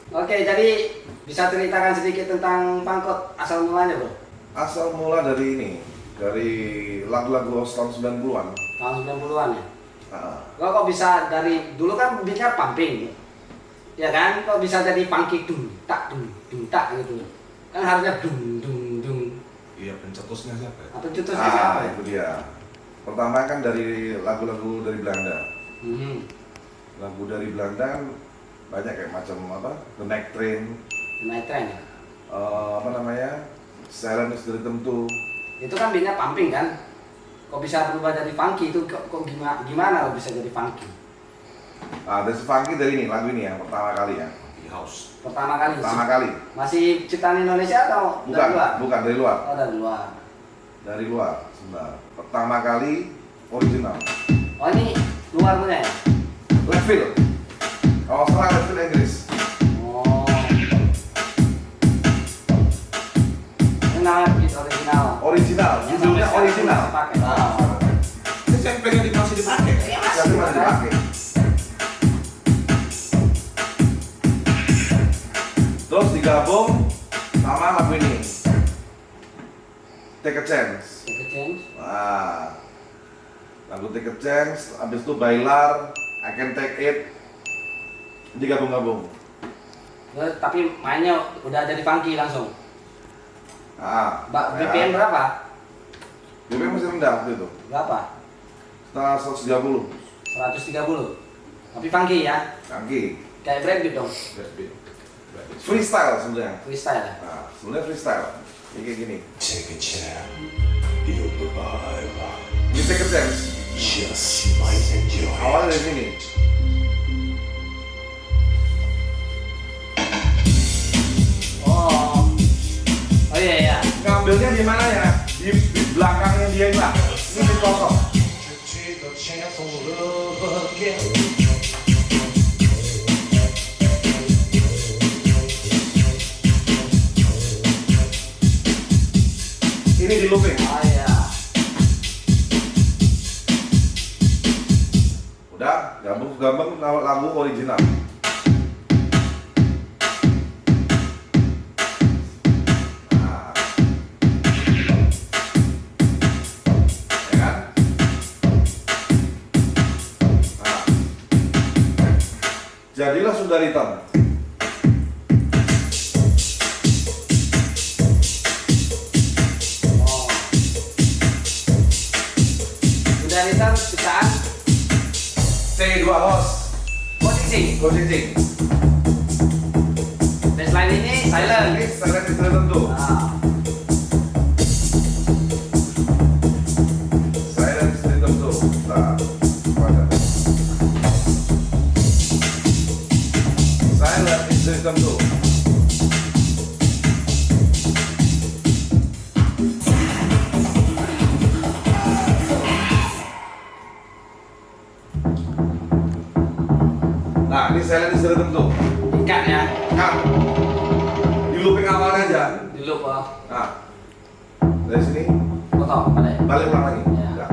Oke, jadi bisa ceritakan sedikit tentang Pangkot asal mulanya, Bro? Asal mula dari ini, dari lagu-lagu tahun 90-an. Tahun 90-an ya? Ah, Kok bisa dari dulu kan beatnya pumping, ya kan? Kok bisa jadi funky dung tak gitu? Kan harusnya dung. Iya, pencetusnya siapa ya? Apa cetusnya siapa ya? itu dia. Pertama kan dari lagu-lagu dari Belanda. Hmm. Lagu dari Belanda kan banyak kayak macam apa? The Night Train, Night Train ya? apa namanya? Silent is the Rhythm too. Itu kan beatnya pumping kan? Kok bisa berubah jadi funky itu kok gimana kok bisa jadi funky? Ah, dari funky dari ini lagu ini yang pertama kali ya. Di house. Pertama kali. Pertama kali. Masih ciptaan Indonesia atau Bukan, dari luar? bukan dari luar. Oh, dari luar. Dari luar, sebentar. Pertama kali original. Oh, ini luar punya ya? Leadville. Kalau salah Leadville Inggris. Oh. Ini namanya beat original. Original, judulnya original. Dipakai. Nah, Ini saya pengen masih dipakai. tapi masih dipakai. Terus digabung sama lagu ini. Take a Chance. Take a Chance. Wah, lagu Take a Chance, habis itu Bailar, I Can Take It, digabung-gabung. Terus, tapi mainnya udah jadi funky langsung. Ah, BPM berapa? BPM masih rendah waktu itu, Berapa? setelah 130, 130. Tapi funky ya? kaki, Kayak breakbeat dong. freestyle sebenarnya. Freestyle ya? Nah, sebenarnya freestyle, ini kayak gini. Take a chance, you'll revive. Ini Take a Chance, Just might enjoy. awalnya dari sini. Oh. Oh iya iya. Ngambilnya di mana ya? Di belakangnya dia ini lah. Ini di kosong. Take a chance on love again. Ini di looping. Oh iya. Udah, gabung lagu original. Nah. Ya kan? Nah. Jadilah Sundaritan. Oh. Udah lihat ciptaan T2 host. posisi. Gojek. Baseline ini silent. Ini silent is tertentu. Nah. Silent is tertentu. Nah, pada. Silent is tertentu. Nah, ini silent is tertentu. Ikat ya. Nah, di looping awalnya aja. Di loop oh. Nah, dari sini Potong balik. balik ulang lagi. Ya. Enggak.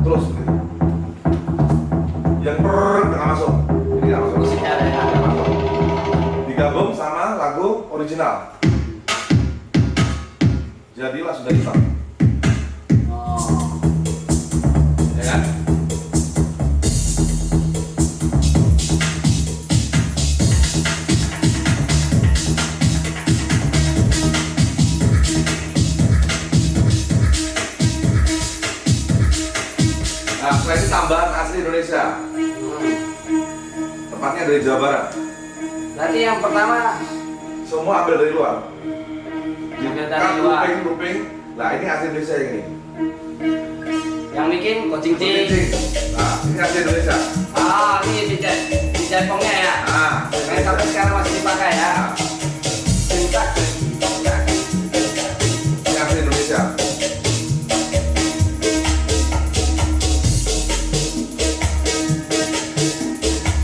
Terus gitu. Yang nggak masuk. Ini nggak masuk. Musiknya ada ya. Nggak masuk. Digabung sama lagu original. Jadilah sudah hitam. Oh. Ya kan? Nah, setelah ini tambahan asli Indonesia. Tepatnya dari Jawa Barat. Berarti yang pertama Semua ambil dari luar. Ambil dari Kan luar. looping. Nah, ini asli Indonesia yang ini. yang bikin Kucing Cing. Nah, ini asli Indonesia. Ah, ini di Jaipongnya ya. Nah, Yang sampai sekarang masih dipakai ya. Cintak. ini asli Indonesia.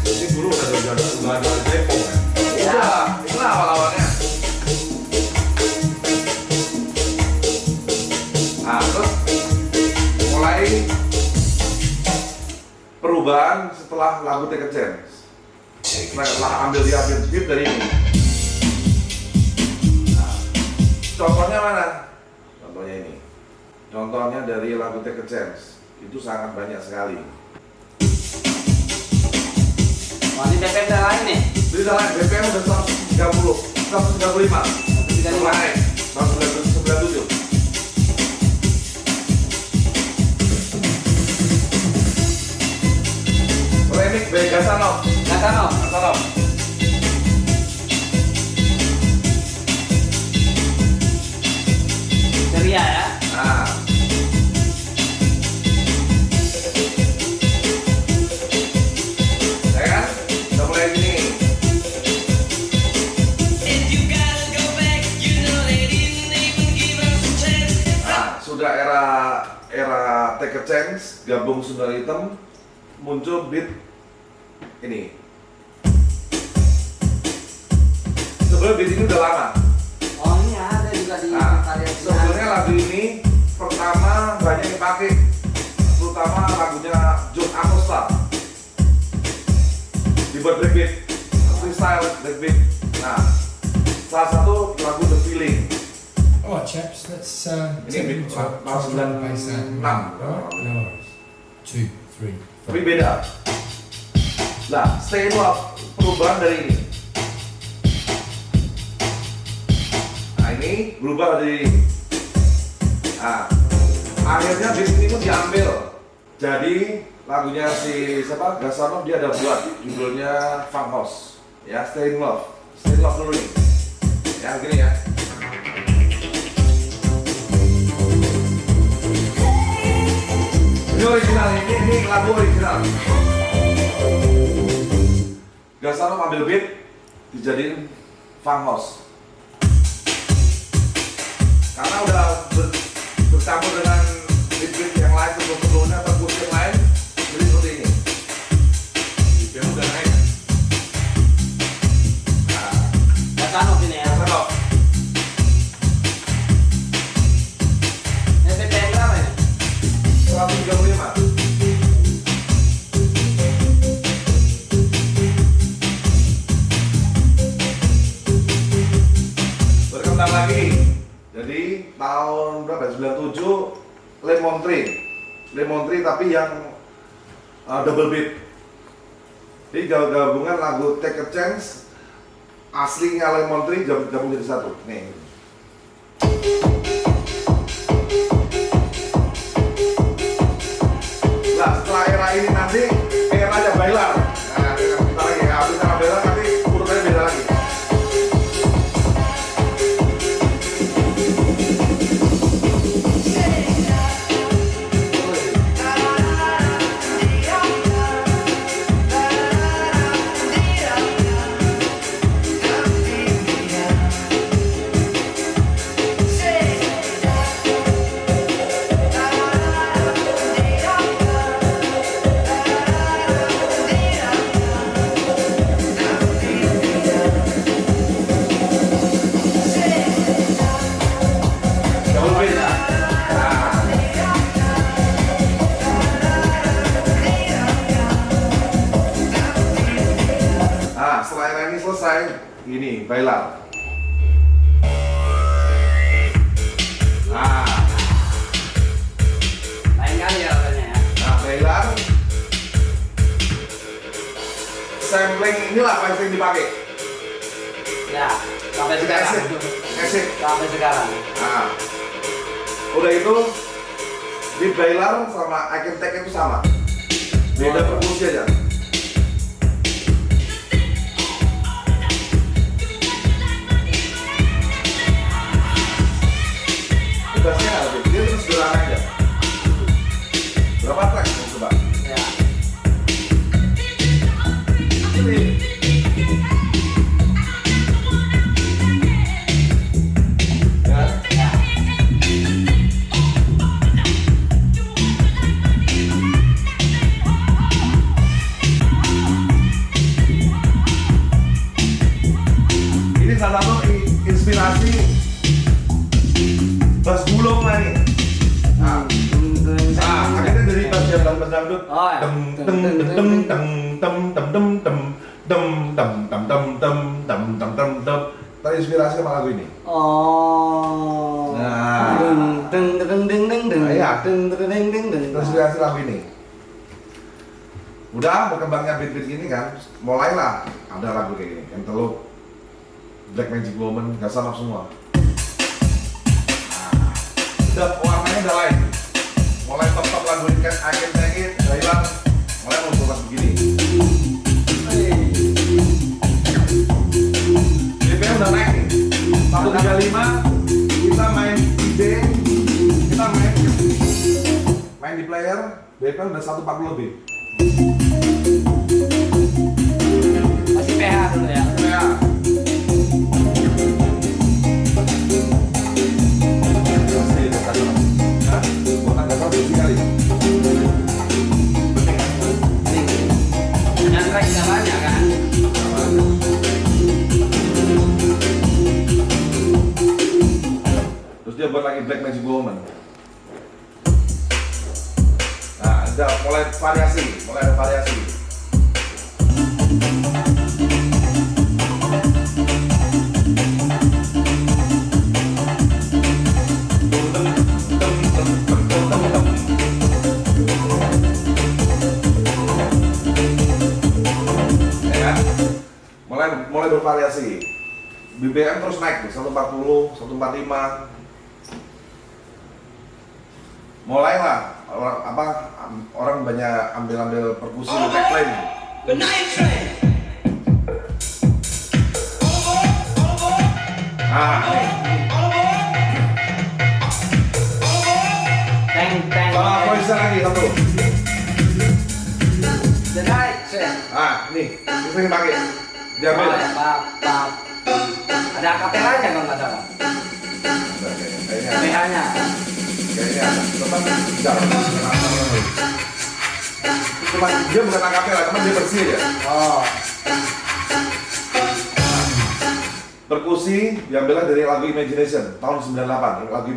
Ini dulu udah ada Depok kan? Udah, itulah awal-awalnya. Nah, terus mulai perubahan setelah lagu Take a Chance. take a Setelah diambil beat dari ini. Nah, contohnya mana? Contohnya ini. Contohnya dari lagu Take a Chance. Itu sangat banyak sekali. Wah, ini BPM udah lain nih. Jadi salah BPM udah 130, 135. Naik, 197. Remix by Gasanov. Gasanov. Ceria ya. Nah. Ya kan? Udah mulai gini. Nah, sudah era Take a Chance, gabung Sundar Hitam, muncul beat ini. Sebenarnya beat ini udah lama. Oh, ini ada juga di Nah, karya sebenarnya lagu ini pertama banyak dipakai, terutama lagunya John Acosta. Dibuat breakbeat, freestyle breakbeat. Nah, salah satu lagu The Feeling. Alright chaps, let's Ini take beat a talk. tahun 96. Alright, no worries. 2, 3, 4. Tapi beda. Nah, Stay in Love perubahan dari ini. Nah, ini berubah dari ini. Nah, akhirnya beat ini pun diambil. Jadi lagunya si siapa? Gasanov dia ada buat judulnya Funk House. Ya, Stay in Love. Stay in Love dulu nih. Ya, gini ya. Ini original, ini lagu original. Gasanov ambil beat, dijadiin Funk House. Karena udah bercampur dengan beat-beat yang lain sebelum-sebelumnya atau musik yang lain, jadi seperti ini. BPM udah naik. Nah, Gasanov ini ya. Gasanov. Ini BPM berapa ini? 135. Berkembang lagi. Jadi tahun berapa? 97 Lemon Tree tapi yang double beat. Jadi gabungan lagu Take a Chance aslinya Lemon Tree gabung jadi satu. Nih. Nah, setelah era ini nanti eranya Bailar. Nah, kita lagi ya, habis era Bailar nanti urutannya beda lagi. Double beat. Nah, setelah era ini selesai, ini Bailar. Nah, Lain kali ya rasanya ya. Bailar. Sampling inilah paling sering dipakai. Ya, sampai sekarang. Esik. Sampai sekarang. Nah, udah itu beat Bailar sama I Can Take itu sama. Beda perkusi aja. Bassnya nggak lebih, dia terus sederhana aja. Berapa track mau coba? Ya. Ini. Ya. Ya. Ini salah satu inspirasi bass gulung lah nih. Nah, akhirnya dari bass dangdut. Oh, ya. Dem dem dem dem dem dem dem dem dem Terinspirasi sama lagu ini. Oh. Nah. Deng deng deng deng deng. Iya. Deng deng deng deng deng. Terinspirasi lagu ini. Udah berkembangnya beat-beat gini kan, mulailah ada lagu kayak gini, Cantaloupe, Black Magic Woman, gak sama semua. Nah, udah warnanya udah lain. Mulai top lagu ini kan, I Can Take It, udah hilang. Mulai muncul lagu begini. BPM udah naik nih. 135, kita main DJ, kita main di player, BPM udah 140 lebih. Masih PH dulu ya. Ya. Bukan dasar bersih kali. Yang tracknya banyak kan. Terus dia buat lagi Black Magic Woman. Nah, udah mulai variasi, mulai ada variasi. Ya kan? Mulai bervariasi. BBM terus naik nih, 140, 145. Mulailah orang banyak ambil perkusi backline. The night train. Teng teng. Kalau voice lagi satu. The night train. Nih, ini sering pakai. Diambil. Oh, ya, pap. Ada akapelanya kalau nggak salah. PH-nya. Kayaknya cuma dia bukan akapela, cuma dia bersih ya. Oh. Perkusi diambilnya dari lagu Imagination tahun 98. Lagu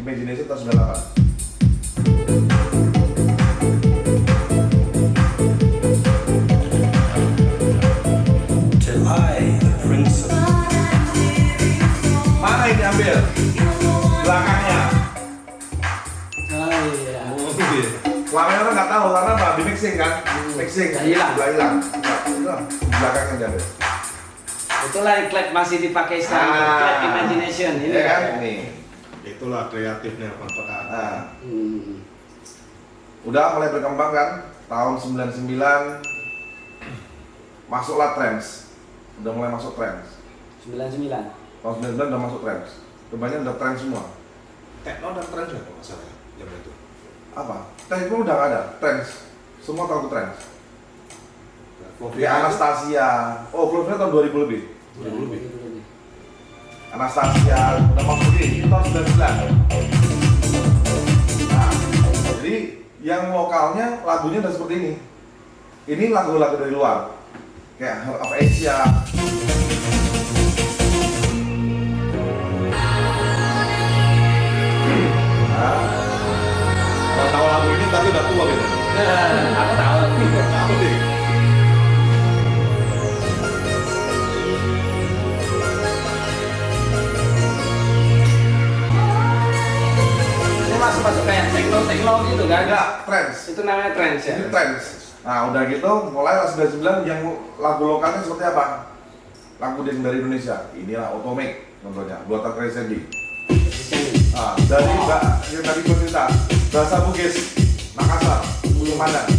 Imagination tahun 98. Till I, the prince of Mana yang diambil? Belakangnya. Oh iya. Belakangnya orang nggak tahu karena apa? Di mixing kan? Mixing. Udah hilang. Udah hilang. Belakangnya diambil. Itulah yang klep masih dipakai sekarang. Klep Imagination ini Ya kan? ya. Nih. Itulah kreatifnya Pak. Nah, Hmm. udah mulai berkembang kan? Tahun 99 masuklah trance. Udah mulai masuk trance. 99. Tahun 99 udah masuk trance. Kebanyakan udah trance semua. Techno dan trance ya kalau nggak salah ya, zaman itu. Apa? Techno udah nggak ada. Trance. Semua tahu trance. Di Flovia Anastasia. Oh, Flovia tahun 2000 lebih. Ya, lebih. Anastasia udah masuk ini tahun 99. Nah, jadi yang lokalnya lagunya udah seperti ini. Ini lagu-lagu dari luar. Kayak Heart of Asia. Kalau tahu lagu ini tapi udah tua gitu. Aku tahu. Tahu deh. Ini masuk kayak tekno gitu kan? Enggak, trance. Itu namanya trance ya. Ini trance. Nah, udah gitu mulai 99 yang lagu lokalnya seperti apa? Lagu dari Indonesia. Inilah Otomake contohnya, buatan Crazy Sandy. Nah, dari yang tadi gue cerita, bahasa Bugis, Makassar, Bulu Mandang.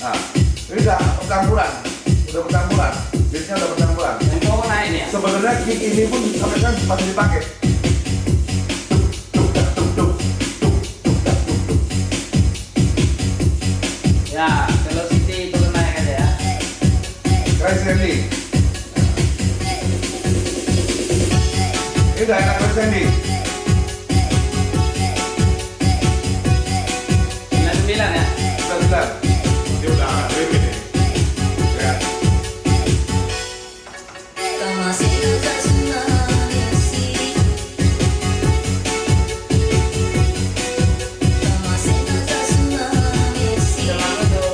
Nah, ini udah percampuran, beatnya udah percampuran. Yang cowok naik ya. Sebenarnya kick ini pun sampai sekarang masih dipakai. Ya, velocity turun naik aja ya. Crazy Sandy. Ini udah enak Crazy Sandy. 99 ya. 99. Dia udah agak dreamy nih. Ya. Itu lagu tuh.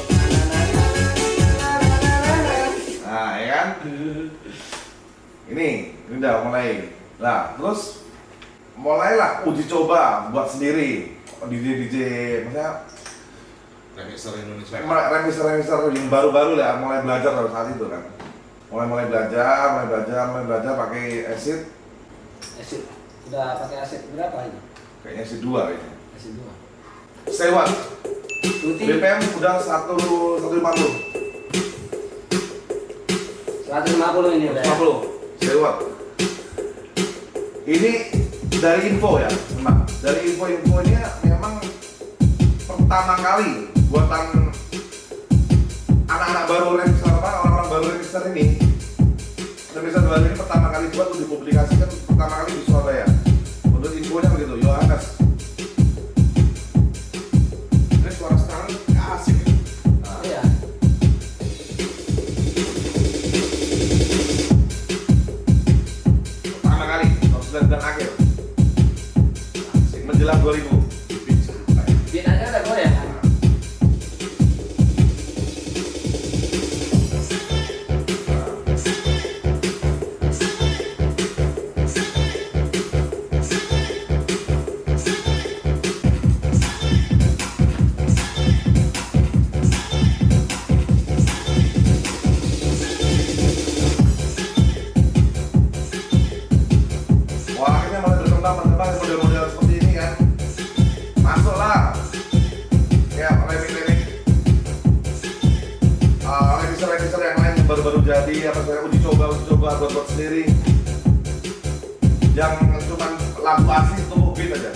Nah, ya Ini udah mulai. Nah, terus mulailah uji coba buat sendiri. DJ maksudnya Remixer Indonesia. remixer yang baru-baru lah, mulai belajar dari saat itu kan. Mulai belajar pakai acid. Acid. Udah pakai acid berapa ini? Kayaknya acid 2 kayaknya. Acid 2. Sewa. Tuti BPM udah 150. 150 ini udah. 150. Sewa. Ini dari info ya, memang. Dari info-infonya memang pertama kali buatan anak-anak baru remixer orang-orang baru remixer ini. Remixer baru ini pertama kali buat untuk dipublikasikan pertama kali di Surabaya. Menurut infonya begitu, Yohanes. Ini suara sekarang asik. Iya. Pertama kali, tahun 90 akhir. Menjelang 2000. Beat aja udah goyang kan? Wah, akhirnya mulai berkembang model-model seperti ini kan. Masuklah. Ya, remixer yang lain yang baru-baru jadi, apa saya uji coba buat sendiri. Yang cuman lagu asli tuh beat aja.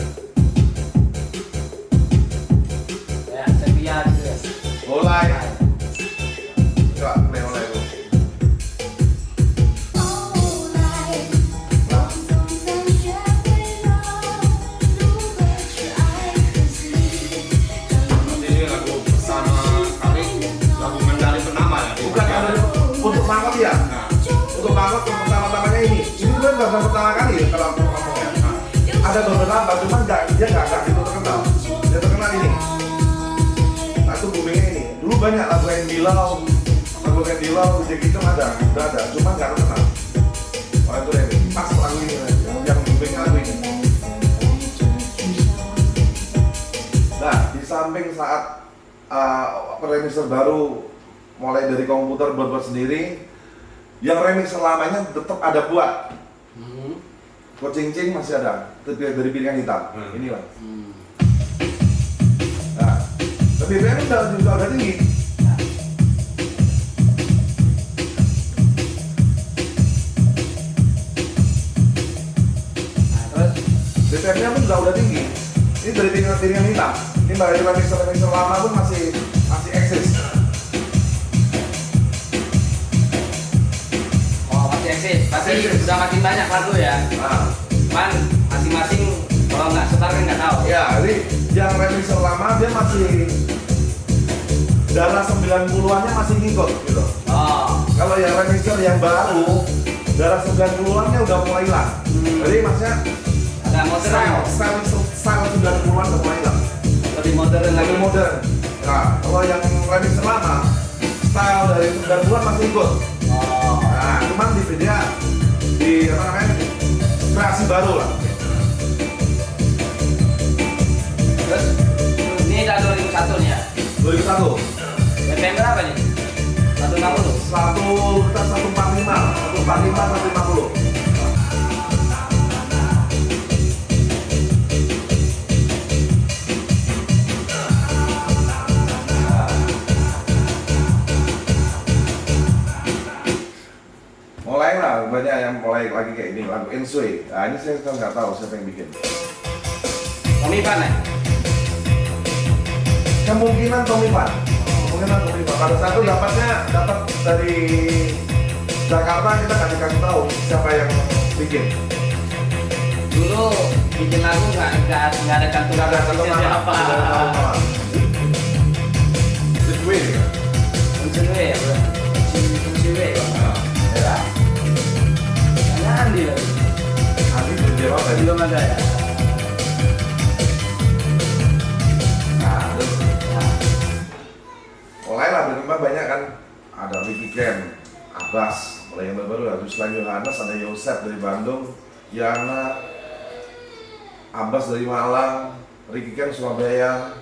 Ya, sepia gitu ya. Mulai. Coba play mulai dulu. Ini lagu pertama kali, lagu Mandari pertama ya. Bukan untuk mangkok ya. Nah, Untuk mangkok yang pertama-tamanya ini. Ini kan nggak pertama kali ya kalau aku ngomongnya. Ada beberapa, cuman dia nggak gitu terkenal. Dia terkenal ini. Satu boomingnya ini. Dulu banyak lagu yang Dilau, jadi itu udah ada, cuman nggak terkenal. Orang itu remix. Pas lagu ini, yang booming lagu ini. Nah, di samping saat remixer baru mulai dari komputer buat sendiri, yang remixer lamanya tetap ada buat. Kocincing masih ada, tapi dari piringan hitam. Inilah. Nah, tapi BPM udah tinggi. Nah, terus BPM-nya pun udah tinggi. Ini dari piringan hitam. Ini dari remixer lama pun masih eksis. oh masih eksis. Pasti sudah makin banyak lagu ya. Nah, Cuman masing-masing kalau nggak sebar kan nggak tahu. ya, jadi yang remixer lama dia masih darah 90-annya masih ngikut gitu. Oh, Kalau yang remixer yang baru, darah 90-annya udah mulai hilang. Jadi maksudnya ada modern, style 90-an udah mulai hilang. lebih modern lagi. Lebih modern. Nah, kalau yang remixer lama, style dari 90-an masih ikut. Oh, Nah, cuman dia di apa namanya, kreasi baru lah. terus ini tahun 2001 nih ya. 2001, BPM berapa nih? 160. 145, 150. Mulai lah, banyak yang mulai lagi kayak ini, lagu Ensue. Nah, ini saya nggak tahu siapa yang bikin. Tommy Van ya? Kemungkinan Tommy Van. Pada saat itu dapat dari Jakarta, kita nggak dikasih tahu siapa yang bikin. Dulu bikin lagu nggak ada cantuman Nggak ada satu artisnya nama. siapa. Gue ya. Kunci ya bro. Kunci ya. Ya. Karena Andi lagi. Nanti belum jawab tadi. Belum ada ya. Nah, terus mulailah berkembang banyak kan. Ada Ricky Ken, Abbas, mulai yang baru-baru lah Ruslan Yohanes, ada Yosep dari Bandung, Yana, Abbas dari Malang, Ricky Ken Surabaya,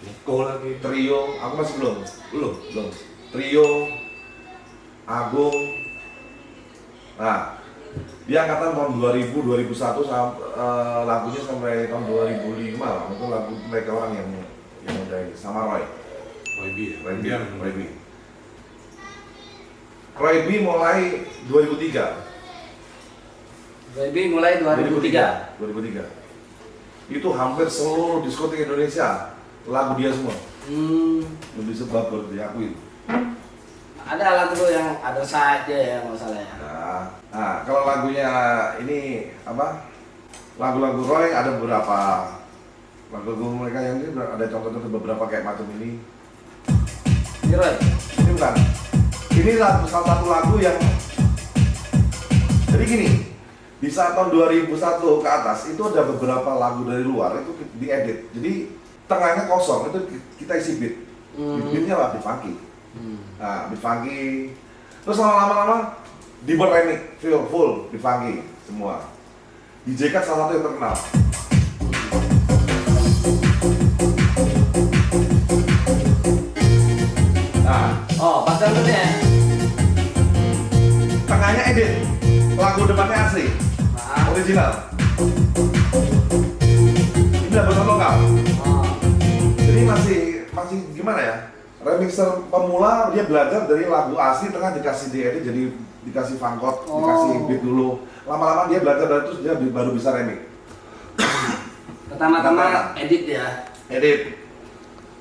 Niko lagi. Trio, aku masih belum. Belum. Trio, Agung. Nah, dia angkatan tahun 2000, 2001 lagunya sampai tahun 2005 lah. Itu lagu mereka orang yang udah ini sama Roy. Roy B ya? Roy B mulai 2003. Baby mulai 2003. 2003. Itu hampir seluruh diskotik Indonesia lagu dia semua. Lebih sebab baru diakui. Ada lagu yang ada saja ya, nggak salah ya. Nah, kalau lagunya ini apa? Lagu-lagu Roy ada beberapa. Lagu-lagu mereka yang ini ada contoh-contoh beberapa kayak macam ini. Ini Roy. Ini bukan. Ini lagu salah satu lagu yang jadi gini. Di saat tahun 2001 ke atas itu ada beberapa lagu dari luar itu diedit. Jadi tengahnya kosong itu kita isi beat. Beatnya lah beat funky. Nah, beat funky. Terus lama-lama dibuat remix full beat funky semua. DJ Kat salah satu yang terkenal. Nah, Pasal itu ya. tengahnya edit. Lagu depannya asli. Original. Ini udah buatan lokal. Jadi masih gimana ya? Remixer pemula dia belajar dari lagu asli tengah dikasih diedit jadi dikasih fangkot, dikasih beat dulu. Lama-lama dia belajar dari itu dia baru bisa remix. Pertama-tama edit ya. Edit.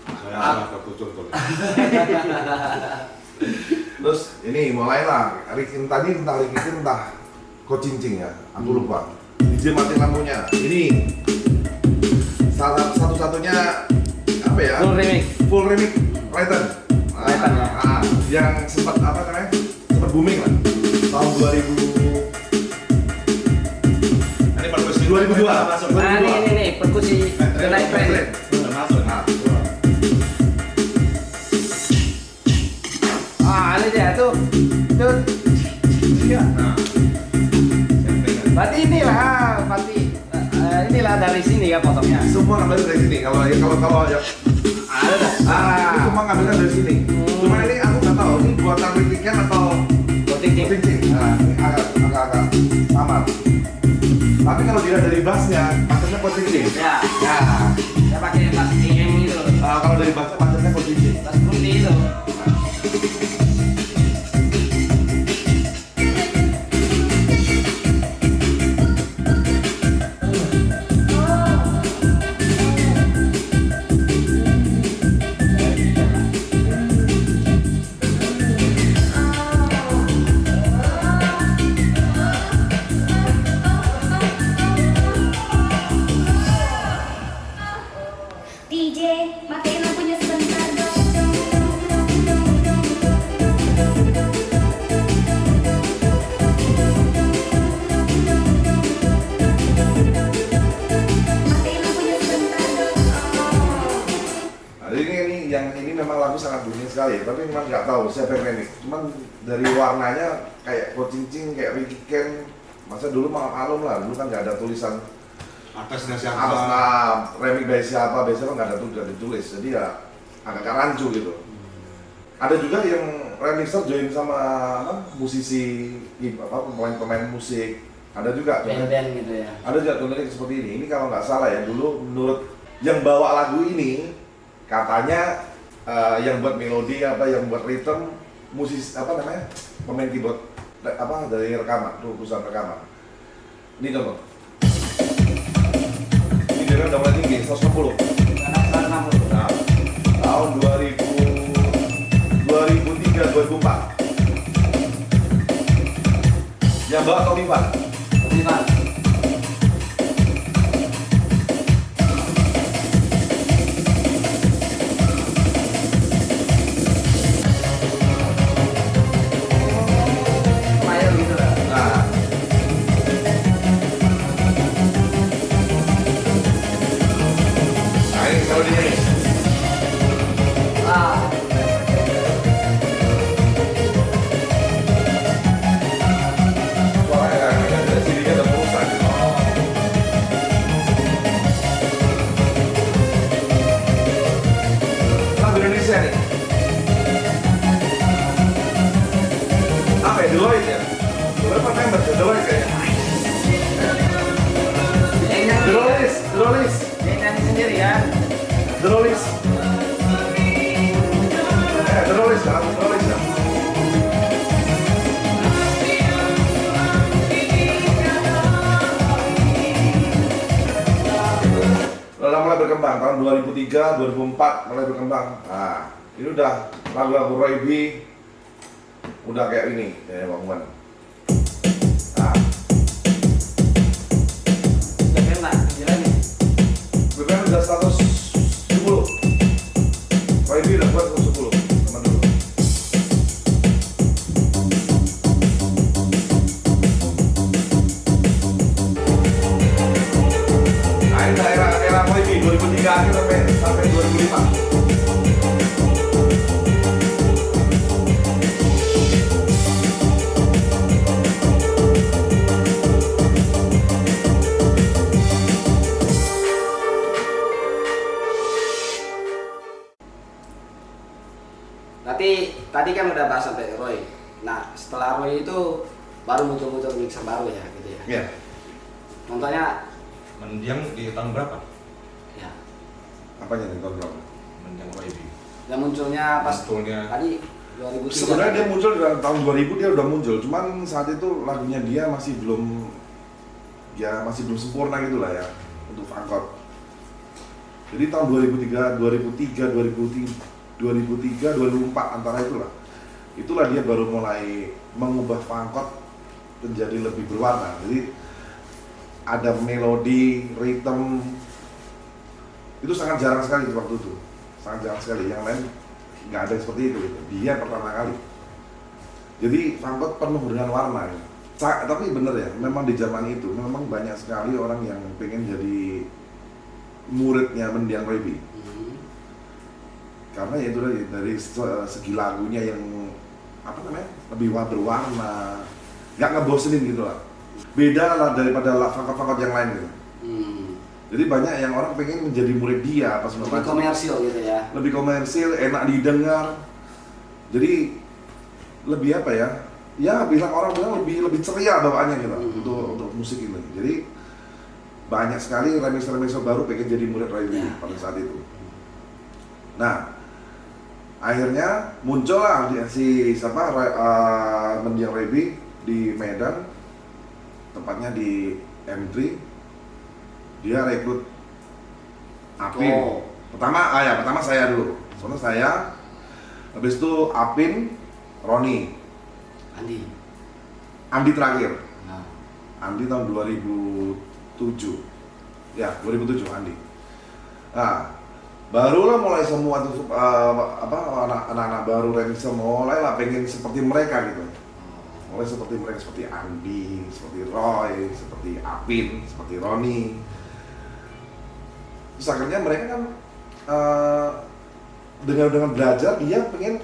Saya salah satu contoh. Terus ini mulailah tadi entah Ricky entah Kocincing ya, aku lupa. DJ mati lampunya. Ini salah satu-satunya apa ya? Full remix Raiden. Yang sempat apa namanya? Sempat booming lah. Tahun 2000. Ini perkusi 2002. masuk. Nah ini perkusi The Night Train. Masuk. Ini dia tuh. Iya. Berarti inilah dari sini ya potongnya. Semua ngambil dari sini. Kalau ya Ada dah. itu semua ngambilnya dari sini. Cuma ini aku nggak tahu ini buatan Ricky Ken atau Kocincing. Kocincing. Nah, ini agak samar. Tapi kalau dilihat dari bassnya, macamnya Kocincing. Ya. Saya pakai bass EM gitu. Kalau dari bassnya macamnya Kocincing. Bass putih itu. DJ, matiin lampunya sebentar dong. Matiin lampunya sebentar dong. Nah, ini memang lagu sangat booming sekali, tapi memang nggak tahu siapa yang remix. Cuman dari warnanya kayak Kocincing, kayak Ricky Ken. Masa dulu malam-malam lah, dulu kan nggak ada tulisan Atasnya atas siapa? remix dari siapa, biasanya nggak ada ditulis, jadi ya agak rancu gitu. Ada juga yang remixer join sama musisi, pemain musik. Ada juga. Band-band gitu ya. Ada juga contohnya seperti ini. Ini kalau nggak salah ya dulu menurut yang bawa lagu ini katanya yang buat melodi yang buat rhythm musisi pemain keyboard dari rekaman, tuh perusahaan rekaman. Ini contoh. Ini dia udah mulai tinggi 160. Nah, tahun 2003 2004. Yang bawa Tommy Van. Mayor gitu lah. Nah, ini kalau dia ini. tahun 2003, 2004 mulai berkembang. Nah, ini udah lagu-lagu Roy B udah kayak ini ya Bang Man. Nah, Udah kena, gila nih. BPM udah 110. Roy B udah buat 110 teman dulu. Nah, ini era Roy B 2003 akhir sampai 2005. Berarti tadi kan udah bahas sampai Roy. Nah, setelah Roy itu baru muncul-muncul mixer baru ya gitu ya. Iya. Contohnya Mendiang di tahun berapa? ya, Apanya nih tahun berapa? Mendiang Roy B. yang munculnya pas Munculnya. tadi 2003. Sebenarnya dia muncul di tahun 2000 dia udah muncul, cuman saat itu lagunya dia masih belum sempurna gitu lah ya untuk Fangkot. Jadi tahun 2003, 2004 antara itulah. Itulah dia baru mulai mengubah Fangkot menjadi lebih berwarna. Jadi ada melodi, ritme itu sangat jarang sekali di waktu itu. Sangat jarang sekali, yang lain nggak ada yang seperti itu gitu. Dia pertama kali. Jadi Fangkot penuh dengan warna gitu. Tapi bener ya, memang di zaman itu memang banyak sekali orang yang pengen jadi muridnya Mendiang Roy B. Karena ya itu dari segi lagunya yang apa namanya lebih berwarna, nggak ngebosenin gitu lah. Beda lah daripada Fangkot-Fangkot yang lain gitu. Jadi banyak yang orang pengen menjadi murid dia pas lebih komersil gitu ya. lebih komersil, enak didengar. Jadi lebih apa ya? Ya orang bilang lebih ceria bawaannya gitu untuk musik ini. Jadi banyak sekali remix baru pengen jadi murid Roy B pada saat itu. Nah, akhirnya muncullah si Mendiang Roy B di Medan, tepatnya di M3. Dia rekrut Apin. Pertama saya dulu. Soalnya saya, habis itu Apin, Roni, Andi terakhir. Nah, Andi tahun 2007. Ya, 2007 Andi. Nah, barulah mulai semua tuh anak-anak baru remixer mulailah pengen seperti mereka gitu. Mulai seperti mereka, seperti Andi, seperti Roy, seperti Apin, seperti Roni. Terus akhirnya mereka kan dengan belajar dia pengen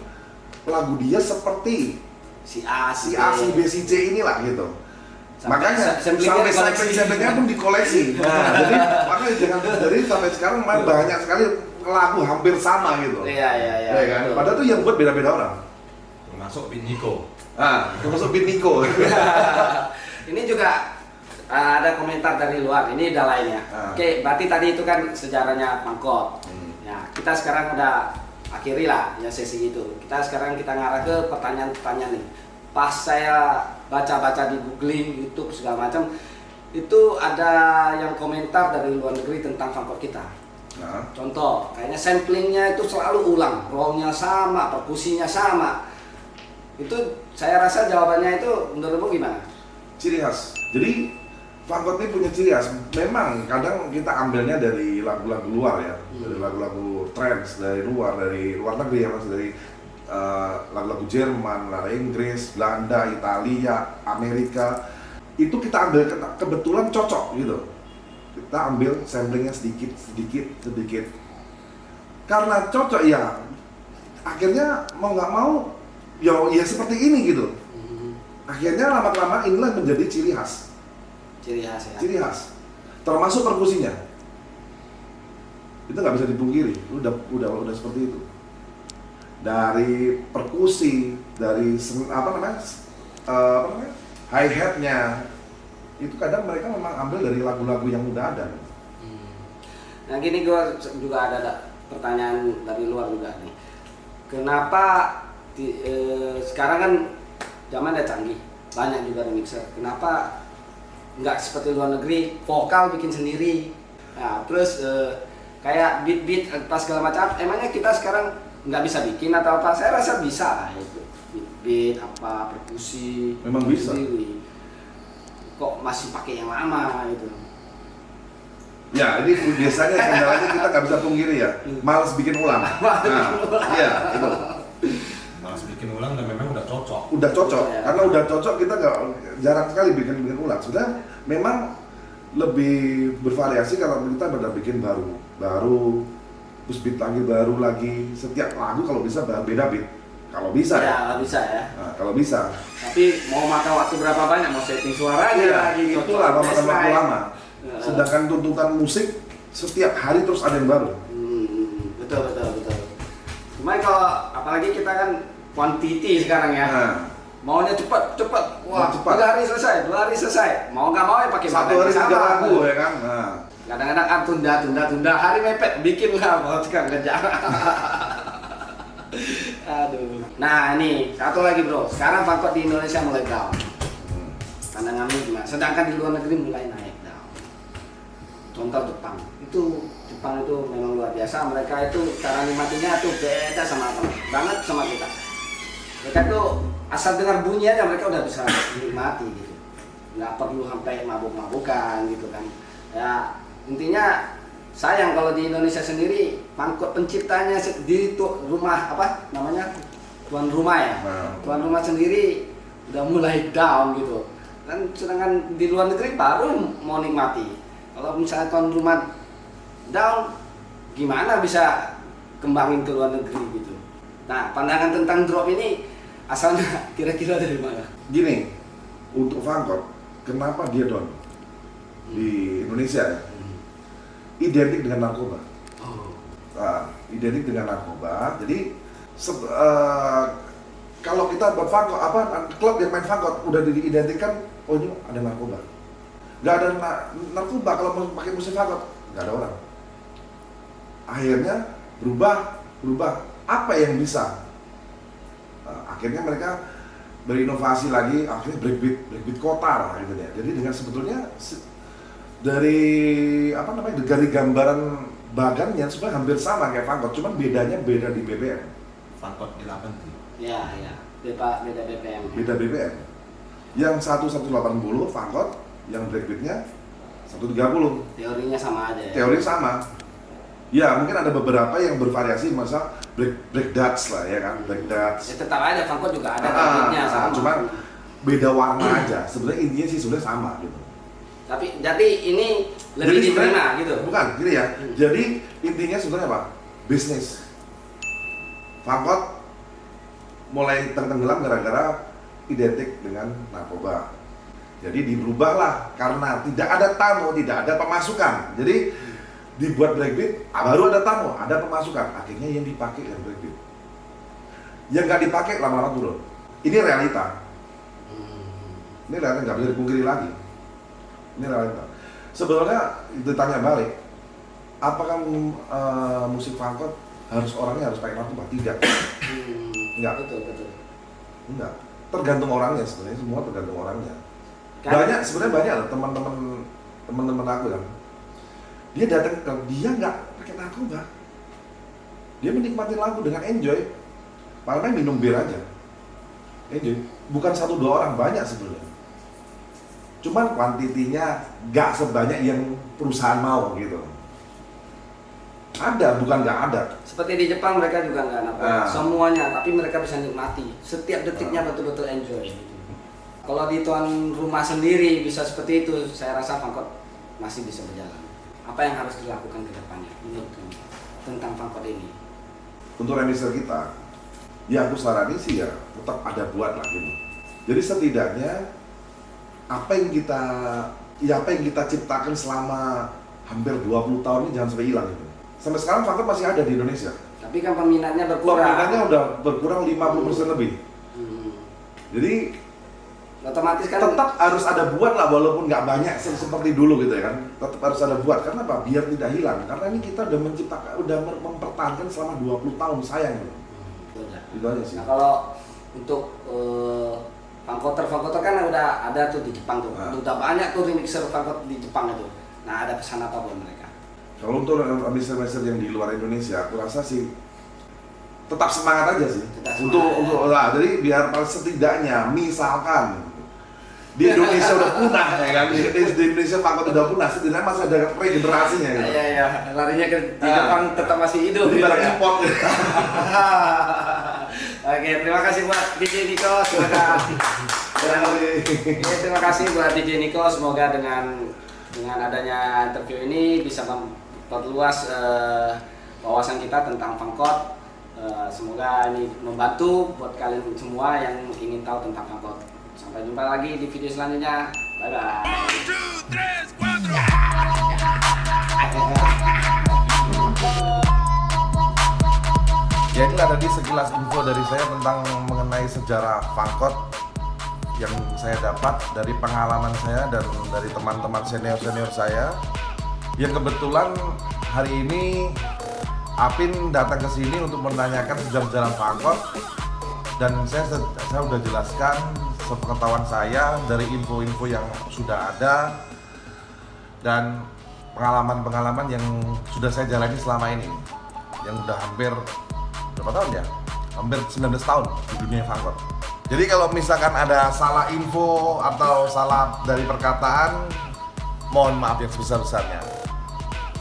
lagu dia seperti si A, si B, si C inilah gitu. Makanya sampai samplingnya pun dikoleksi. Nah, jadi makanya sampai sekarang banyak sekali lagu hampir sama gitu. Iya. Ya kan? Padahal tuh yang buat beda-beda orang. Termasuk Bin Niko. Termasuk Bin Niko. Ini juga ada komentar dari luar, ini udah lainnya. Oke, berarti tadi itu kan sejarahnya Fangkot. Ya, kita sekarang udah akhiri lah ya sesi itu. Kita ngarah ke pertanyaan-pertanyaan nih. Pas saya baca-baca di googling, YouTube segala macam, itu ada yang komentar dari luar negeri tentang Fangkot kita. Contoh, kayaknya samplingnya itu selalu ulang, rollnya sama, perkusinya sama. Itu saya rasa jawabannya itu menurutmu gimana? Ciri khas. Jadi Fangkot ini punya ciri khas. Memang kadang kita ambilnya dari lagu-lagu luar ya, dari lagu-lagu trance dari luar negeri ya, mas, dari lagu-lagu Jerman, lagu Inggris, Belanda, Italia, Amerika. Itu kita ambil kebetulan cocok gitu. Kita ambil samplingnya sedikit. Karena cocok ya, akhirnya mau nggak mau ya seperti ini gitu. Akhirnya lama-lama inilah menjadi ciri khas. Ciri khas. Termasuk perkusinya. Itu nggak bisa dipungkiri. Udah seperti itu. Dari perkusi, dari hi-hat-nya, itu kadang mereka memang ambil dari lagu-lagu yang udah ada. Nah gini, gue juga ada pertanyaan dari luar juga nih. Kenapa sekarang kan zaman udah canggih, banyak juga remixer. Kenapa nggak seperti luar negeri, vokal bikin sendiri? Nah terus kayak beat pas segala macam. Emangnya kita sekarang nggak bisa bikin atau apa? Saya rasa bisa lah itu. Beat apa perkusi. Memang bisa. Sendiri. Kok masih pakai yang lama itu? Ya, ini biasanya kendalanya kita nggak bisa pungkiri ya, malas bikin ulang. Nah, iya itu. Malas bikin ulang dan memang udah cocok. Udah cocok, Ya. karena udah cocok kita nggak jarang sekali bikin ulang. Sebenarnya memang lebih bervariasi kalau kita benar bikin baru, terus beat lagi. Setiap lagu kalau bisa beda beat. Kalau bisa Ya, ya. nggak bisa ya. Nah, kalau bisa. Tapi mau makan waktu berapa banyak? Mau setting suaranya Iya, lagi. itulah memakan waktu baseline. lama. Sedangkan tuntutan musik setiap hari terus ada yang baru. Betul. Cuma kalau apalagi kita kan quantity sekarang ya. Nah, Maunya cepat. Wah, Mau cepat. 3 hari selesai, 2 hari selesai. Mau nggak mau ya pakai satu hari 3 lagu ya kan. Nah, Kadang-kadang kan tunda, hari mepet bikin lah, mau kan ngejar. Aduh. Nah ini satu lagi bro, sekarang Funkot di Indonesia mulai down. Pandanganmu gimana? Sedangkan di luar negeri mulai naik down. Contoh Jepang itu memang luar biasa. Mereka itu cara nikmatinya tuh beda banget sama kita. Mereka tuh asal dengar bunyi aja mereka udah bisa menikmati gitu. Nggak perlu sampai mabuk-mabukan gitu kan. Ya intinya sayang kalau di Indonesia sendiri Funkot penciptanya di rumah apa namanya tuan rumah ya. Tuan rumah sendiri udah mulai down gitu. Dan sedangkan di luar negeri baru mau nikmati. Kalau misalnya tuan rumah down, gimana bisa kembangin ke luar negeri gitu. Nah, pandangan tentang drop ini asalnya kira-kira dari mana? gini, untuk Funkot, kenapa dia down di Indonesia ya? Identik dengan narkoba. Oh. Nah, identik dengan narkoba. Jadi kalau kita berfangkot klub yang main Funkot udah diidentikan, oh ini ada narkoba. Nggak ada narkoba kalau mau pakai musik Funkot, nggak ada orang. Akhirnya berubah. Apa yang bisa? Akhirnya mereka berinovasi lagi, akhirnya breakbeat kota lah gitu ya. Jadi dengan sebetulnya dari gambaran bagannya sebenarnya hampir sama kayak Funkot, cuman bedanya beda di BPM. Funkot 8 Ya. Beda BPM. Beda BPM. Yang 1180 Funkot, yang breakbeatnya 130. Teorinya sama aja ya. Teori sama. Ya mungkin ada beberapa yang bervariasi, masa break dance lah ya kan, break dance. Ya tetap aja Funkot juga ada beatnya sama. Cuma beda warna aja. Sebenarnya intinya sih sebenarnya sama gitu. Tapi jadi ini lebih Jadi diterima sebenarnya- gitu. Bukan, gini ya. Jadi intinya sebenarnya apa? Bisnis. Funkot mulai tenggelam gara-gara identik dengan narkoba. Jadi dirubahlah karena tidak ada tamu, tidak ada pemasukan. Jadi dibuat breakbeat, baru ada tamu, ada pemasukan. Akhirnya yang dipakai yang breakbeat. Yang nggak dipakai lama-lama turun. Ini realita. Ini realita, nggak bisa dipungkiri lagi. Ini realita. Sebenarnya ditanya balik, apakah musik Funkot orangnya harus pakai narkoba? Tidak. Enggak. Betul. Enggak. Tergantung orangnya sebenarnya, semua tergantung orangnya. Kan? Sebenarnya banyak loh teman-teman aku kan. Dia datang ke dia nggak pakai narkoba. Dia menikmati lagu dengan enjoy. Paling minum bir aja. Enjoy. Bukan 1-2 orang, banyak sebenarnya. Cuman kuantitinya nggak sebanyak yang perusahaan mau gitu. Ada, bukan nggak ada. Seperti di Jepang mereka juga nggak narkoba semuanya, tapi mereka bisa nikmati setiap detiknya betul-betul enjoy. Kalau di tuan rumah sendiri bisa seperti itu, saya rasa Funkot masih bisa berjalan. Apa yang harus dilakukan ke depannya menurut kamu tentang Funkot ini? Untuk remixer kita, ya aku sarani sih ya tetap ada buat lah gitu. Jadi setidaknya apa yang kita ciptakan selama hampir 20 tahun ini jangan sampai hilang gitu. Sampai sekarang Funkot masih ada di Indonesia. Tapi kan peminatnya berkurang. Peminatnya udah berkurang 50% lebih. Jadi Otomatis kan tetap harus ada buat lah, walaupun nggak banyak seperti dulu gitu ya kan. Tetap harus ada buat, karena apa? Biar tidak hilang. Karena ini kita udah mempertahankan selama 20 tahun, sayang gitu. Itu aja sih. Nah kalau untuk Funkoter kan udah ada tuh di Jepang tuh. Udah banyak tuh remixer Funkot di Jepang itu. Nah ada pesan apa buat mereka? Kalau untuk mister-mister yang di luar Indonesia, aku rasa sih tetap semangat aja sih. Tetap semangat. Untuk nah, jadi biar setidaknya misalkan di Indonesia udah punah ya kan, di Indonesia Fangkot udah punah, setidaknya masih ada regenerasinya gitu. Iya iya, larinya ke di Jepang tetap masih hidup. Jadi gitu barang ya. import. Oke, terima kasih buat DJ Niko. Terima kasih buat DJ Niko. Semoga dengan adanya interview ini bisa memperluas wawasan kita tentang Fangkot. Semoga ini membantu buat kalian semua yang ingin tahu tentang Fangkot. Sampai jumpa lagi di video selanjutnya. Bye bye. Ya inilah tadi sekilas info dari saya tentang mengenai sejarah Fangkot yang saya dapat dari pengalaman saya dan dari teman-teman senior-senior saya yang kebetulan hari ini Apin datang ke sini untuk menanyakan sejarah Fangkot dan saya sudah jelaskan sepengetahuan saya dari info-info yang sudah ada dan pengalaman-pengalaman yang sudah saya jalani selama ini yang udah hampir berapa tahun ya? Hampir 19 tahun di dunia Fangkot. Jadi kalau misalkan ada salah info atau salah dari perkataan, mohon maaf yang sebesar-besarnya.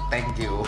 Thank you.